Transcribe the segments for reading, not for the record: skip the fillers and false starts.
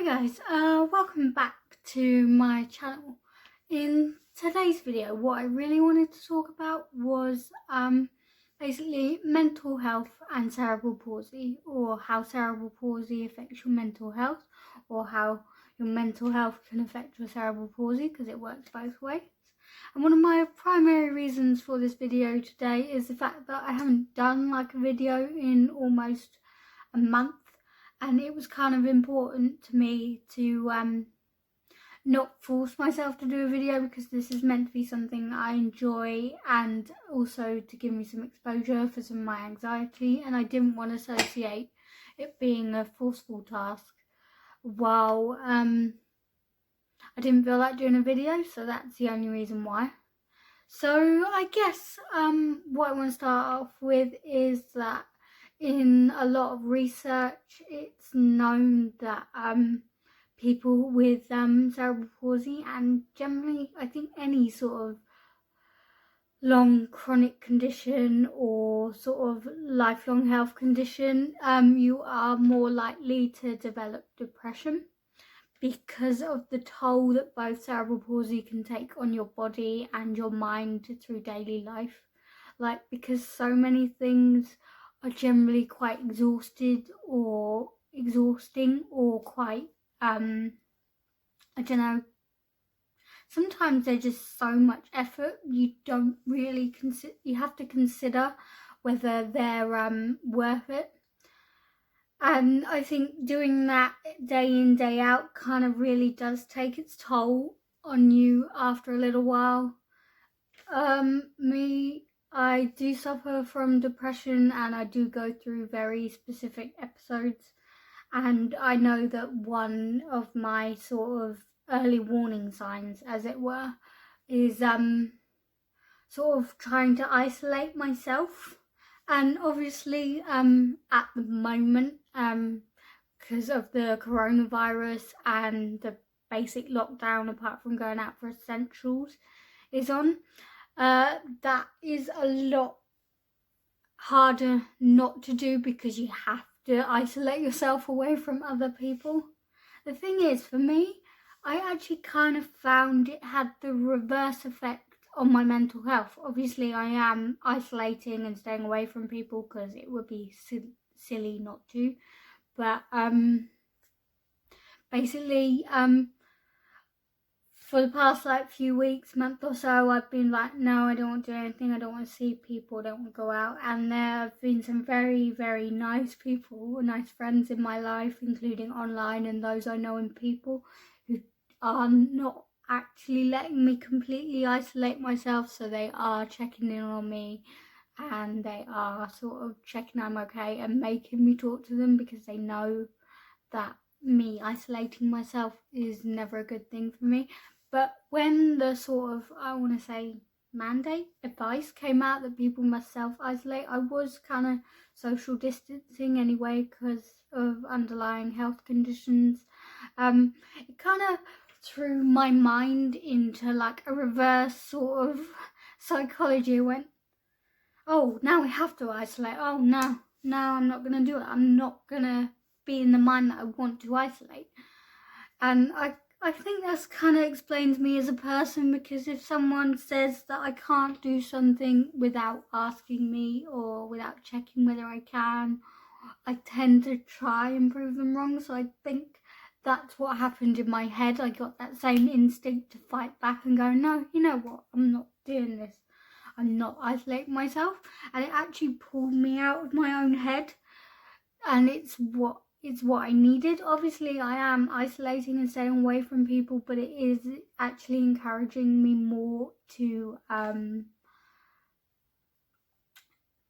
guys, welcome back to my channel. In today's video, what I really wanted to talk about was basically mental health and cerebral palsy, or how cerebral palsy affects your mental health, or how your mental health can affect your cerebral palsy, because it works both ways. And one of my primary reasons for this video today is the fact that I haven't done like a video in almost a month. And it was kind of important to me to not force myself to do a video, because this is meant to be something I enjoy, and also to give me some exposure for some of my anxiety, and I didn't want to associate it being a forceful task while I didn't feel like doing a video, so that's the only reason why. So I guess what I want to start off with is that in a lot of research, it's known that people with cerebral palsy, and generally I think any sort of long chronic condition or sort of lifelong health condition, you are more likely to develop depression because of the toll that both cerebral palsy can take on your body and your mind through daily life. Like, because so many things are generally quite exhausting, or quite I don't know, sometimes they're just so much effort you don't really consider, you have to consider whether they're worth it. And I think doing that day in, day out kind of really does take its toll on you after a little while. I do suffer from depression, and I do go through very specific episodes, and I know that one of my sort of early warning signs, as it were, is sort of trying to isolate myself. And obviously at the moment, because of the coronavirus and the basic lockdown, apart from going out for essentials, is on, that is a lot harder not to do, because you have to isolate yourself away from other people. The thing is, for me, I actually kind of found it had the reverse effect on my mental health. Obviously I am isolating and staying away from people because it would be silly not to, but basically for the past few weeks, month or so, I've been like, no, I don't want to do anything, I don't want to see people, I don't want to go out. And there have been some very, very nice people, nice friends in my life, including online and those I know in people, who are not actually letting me completely isolate myself. So they are checking in on me, and they are sort of checking I'm okay and making me talk to them, because they know that me isolating myself is never a good thing for me. But when the sort of, I want to say, mandate, advice came out that people must self-isolate, I was kind of social distancing anyway because of underlying health conditions. It kind of threw my mind into like a reverse sort of psychology. Went, oh, now we have to isolate. Oh, no, I'm not going to do it. I'm not going to be in the mind that I want to isolate. And I think that's kind of explains me as a person, because if someone says that I can't do something without asking me or without checking whether I can, I tend to try and prove them wrong. So I think that's what happened in my head. I got that same instinct to fight back and go, no, you know what, I'm not doing this. I'm not isolating myself. And it actually pulled me out of my own head. And it's what I needed. Obviously I am isolating and staying away from people, but it is actually encouraging me more to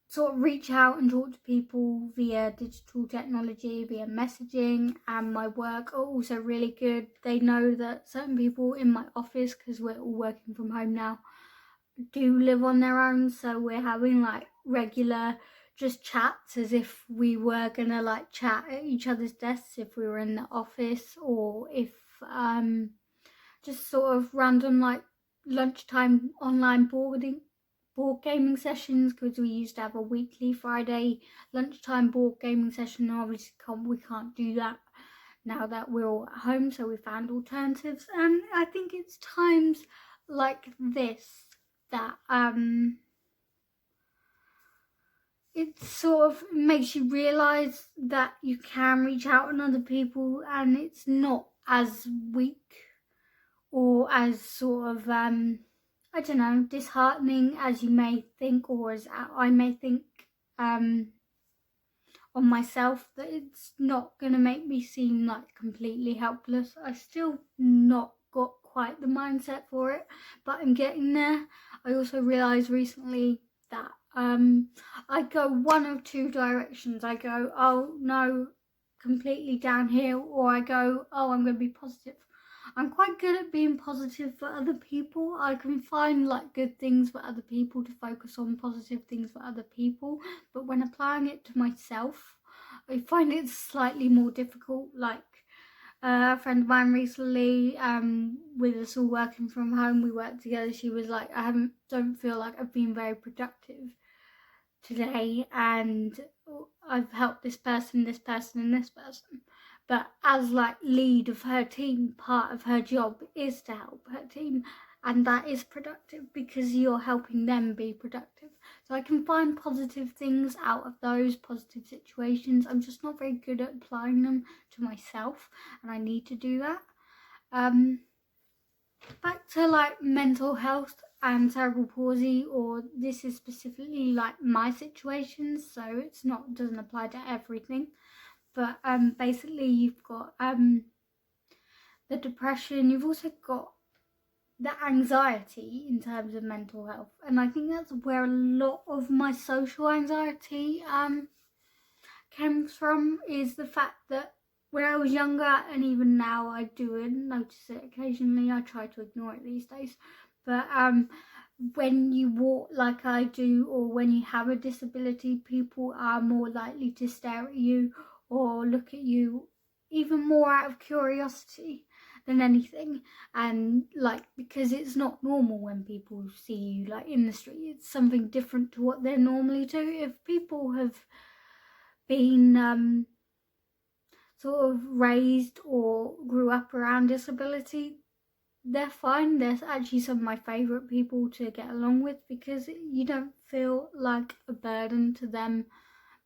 sort of reach out and talk to people via digital technology, via messaging. And my work are also really good. They know that certain people in my office, because we're all working from home now, do live on their own, so we're having like regular just chats as if we were gonna like chat at each other's desks if we were in the office, or if just sort of random like lunchtime online board gaming sessions, because we used to have a weekly Friday lunchtime board gaming session. Obviously we can't do that now that we're all at home, so we found alternatives. And I think it's times like this that it sort of makes you realise that you can reach out on other people, and it's not as weak or as sort of I don't know, disheartening as you may think, or as I may think on myself, that it's not going to make me seem like completely helpless. I still not got quite the mindset for it, but I'm getting there. I also realised recently that I go one of two directions. I go, oh no, completely downhill, or I go, oh, I'm going to be positive. I'm quite good at being positive for other people. I can find like good things for other people to focus on, positive things for other people. But when applying it to myself, I find it slightly more difficult. Like a friend of mine recently, with us all working from home, we worked together. She was like, don't feel like I've been very productive today, and I've helped this person, and this person. But as like lead of her team, part of her job is to help her team, and that is productive because you're helping them be productive. So I can find positive things out of those positive situations. I'm just not very good at applying them to myself, and I need to do that. Back to like mental health and cerebral palsy, or this is specifically like my situation, so it's not, doesn't apply to everything. But basically you've got the depression, you've also got the anxiety in terms of mental health, and I think that's where a lot of my social anxiety came from, is the fact that when I was younger, and even now I do notice it occasionally, I try to ignore it these days, but when you walk like I do, or when you have a disability, people are more likely to stare at you or look at you even more out of curiosity than anything. And like, because it's not normal when people see you like in the street, it's something different to what they're normally do. If people have been sort of raised or grew up around disability, they're fine. They're actually some of my favourite people to get along with, because you don't feel like a burden to them,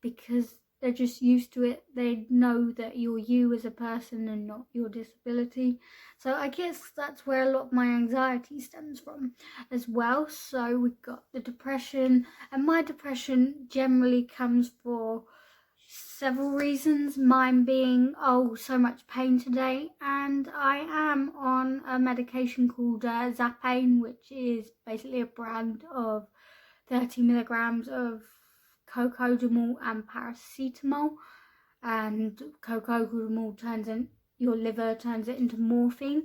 because they're just used to it. They know that you're you as a person and not your disability. So I guess that's where a lot of my anxiety stems from as well. So we've got the depression, and my depression generally comes for several reasons. Mine being, oh, so much pain today, and I am on a medication called Zapane, which is basically a brand of 30 milligrams of cocodamol and paracetamol, and cocodamol your liver turns it into morphine,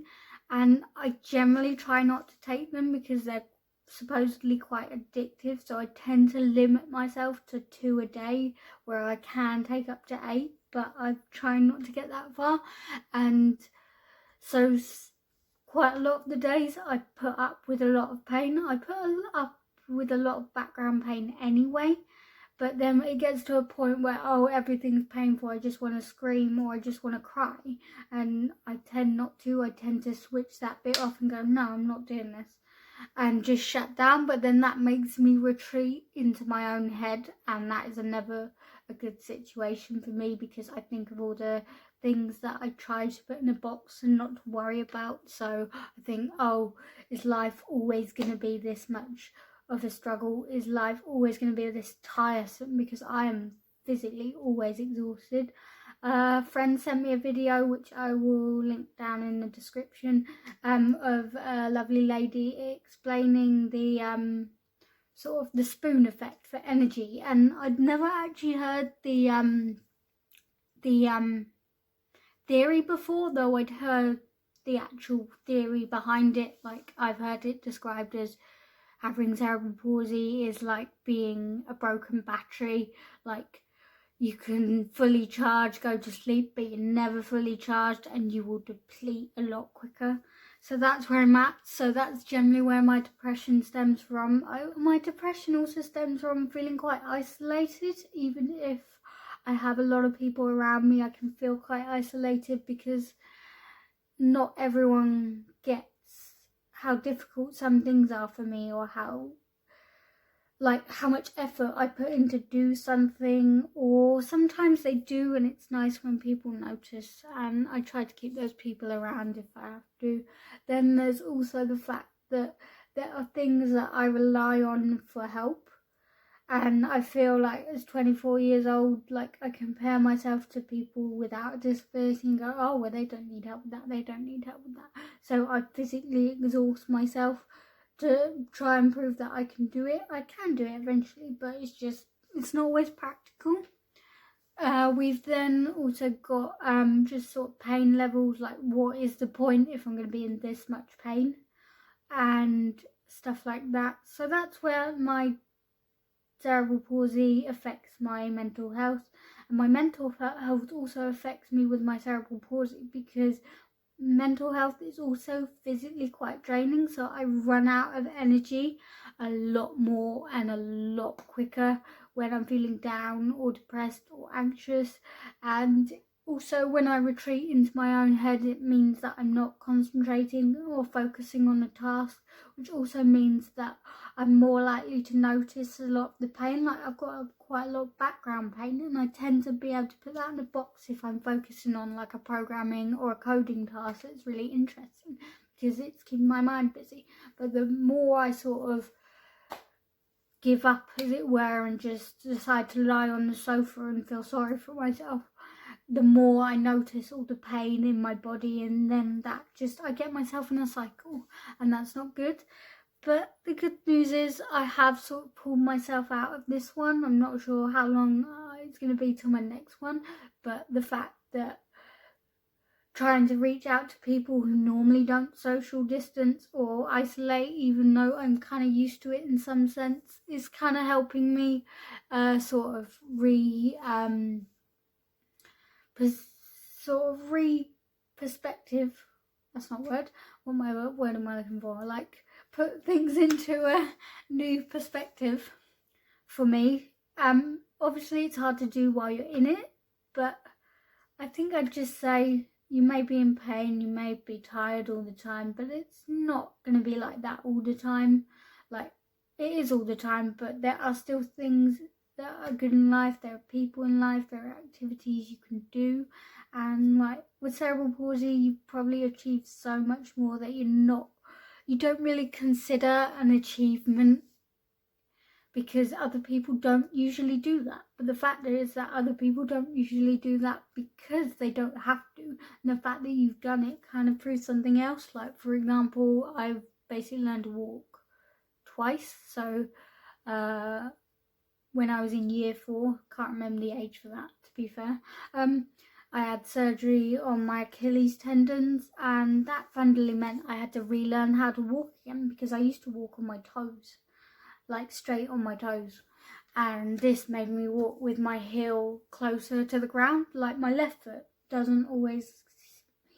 and I generally try not to take them because they're supposedly quite addictive, so I tend to limit myself to 2 a day, where I can take up to 8, but I try not to get that far. And so quite a lot of the days I put up with a lot of pain. I put up with a lot of background pain anyway, but then it gets to a point where, oh, everything's painful, I just want to scream or I just want to cry, and I tend not to. I tend to switch that bit off and go, no, I'm not doing this, and just shut down. But then that makes me retreat into my own head, and that is never a good situation for me, because I think of all the things that I try to put in a box and not to worry about. So I think, oh, is life always going to be this much of a struggle? Is life always going to be this tiresome? Because I am physically always exhausted. A friend sent me a video, which I will link down in the description, of a lovely lady explaining the sort of the spoon effect for energy, and I'd never actually heard the theory before, though I'd heard the actual theory behind it. Like, I've heard it described as having cerebral palsy is like being a broken battery. Like, you can fully charge, go to sleep, but you're never fully charged, and you will deplete a lot quicker. So that's where I'm at. So that's generally where my depression stems from. My depression also stems from feeling quite isolated, even if I have a lot of people around me, I can feel quite isolated because not everyone gets how difficult some things are for me, or how much effort I put in to do something, or sometimes they do and it's nice when people notice, and I try to keep those people around if I have to. Then there's also the fact that there are things that I rely on for help, and I feel like as 24 years old, like I compare myself to people without a disability and go, oh well, they don't need help with that, they don't need help with that. So I physically exhaust myself to try and prove that I can do it. I can do it eventually, but it's not always practical. We've then also got just sort of pain levels, like what is the point if I'm going to be in this much pain and stuff like that. So that's where my cerebral palsy affects my mental health, and my mental health also affects me with my cerebral palsy, because mental health is also physically quite draining. So I run out of energy a lot more and a lot quicker when I'm feeling down or depressed or anxious. And also when I retreat into my own head, it means that I'm not concentrating or focusing on a task, which also means that I'm more likely to notice a lot of the pain. Like I've got quite a lot of background pain, and I tend to be able to put that in a box if I'm focusing on like a programming or a coding task that's really interesting, because it's keeping my mind busy. But the more I sort of give up, as it were, and just decide to lie on the sofa and feel sorry for myself, the more I notice all the pain in my body, and then I get myself in a cycle, and that's not good. But the good news is I have sort of pulled myself out of this one. I'm not sure how long it's going to be till my next one, but the fact that trying to reach out to people who normally don't social distance or isolate, even though I'm kind of used to it in some sense, is kind of helping me sort of perspective. That's not a word. What word am I looking for? Like, put things into a new perspective for me. Obviously it's hard to do while you're in it, but I think I'd just say you may be in pain, you may be tired all the time, but it's not going to be like that all the time. Like, it is all the time, but there are still things that are good in life. There are people in life, there are activities you can do, and like with cerebral palsy, you probably achieve so much more that you don't really consider an achievement, because other people don't usually do that. But the fact is that other people don't usually do that because they don't have to. And the fact that you've done it kind of proves something else. Like, for example, I've basically learned to walk twice. So when I was in year 4, can't remember the age for that, to be fair, I had surgery on my Achilles tendons, and that fundamentally meant I had to relearn how to walk again, because I used to walk on my toes, like straight on my toes, and this made me walk with my heel closer to the ground. Like, my left foot doesn't always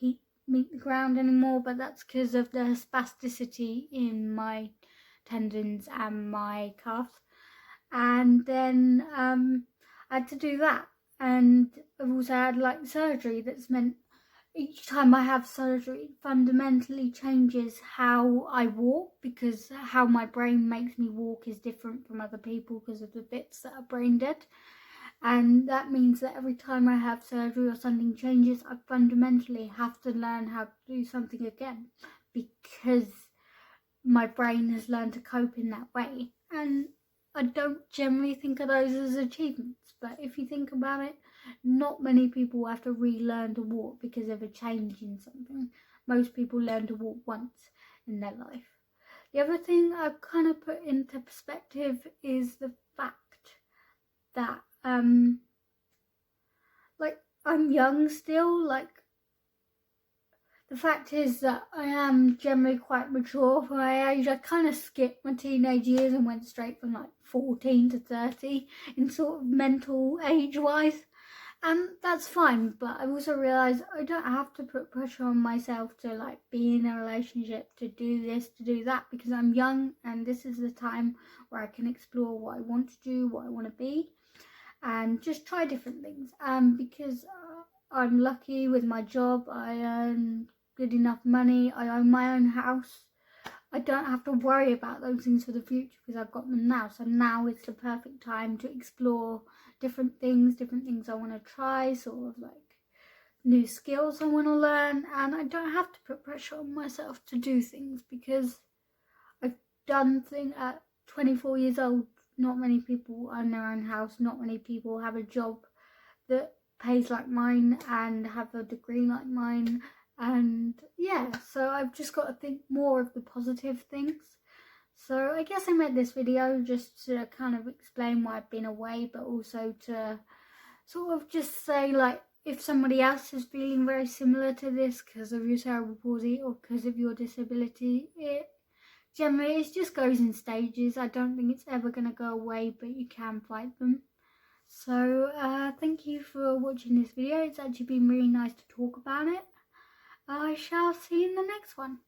meet the ground anymore, but that's because of the spasticity in my tendons and my calves. And then I had to do that, and I've also had like surgery that's meant each time I have surgery, it fundamentally changes how I walk, because how my brain makes me walk is different from other people because of the bits that are brain dead. And that means that every time I have surgery or something changes, I fundamentally have to learn how to do something again, because my brain has learned to cope in that way. And I don't generally think of those as achievements, but if you think about it, not many people have to relearn to walk because of a change in something. Most people learn to walk once in their life. The other thing I've kind of put into perspective is the fact that like, I'm young still. Like, the fact is that I am generally quite mature for my age. I kind of skipped my teenage years and went straight from like 14 to 30 in sort of mental age-wise. And that's fine, but I've also realised I don't have to put pressure on myself to like be in a relationship, to do this, to do that, because I'm young and this is the time where I can explore what I want to do, what I want to be. and just try different things. Because I'm lucky with my job, I earn good enough money, I own my own house. I don't have to worry about those things for the future because I've got them now. So now is the perfect time to explore different things I want to try, sort of like new skills I want to learn, and I don't have to put pressure on myself to do things because I've done things at 24 years old. Not many people own their own house, not many people have a job that pays like mine and have a degree like mine. And yeah, so I've just got to think more of the positive things. So I guess I made this video just to kind of explain why I've been away, but also to sort of just say, like, if somebody else is feeling very similar to this because of your cerebral palsy or because of your disability, it just goes in stages. I don't think it's ever going to go away, but you can fight them. So thank you for watching this video. It's actually been really nice to talk about it. I shall see you in the next one.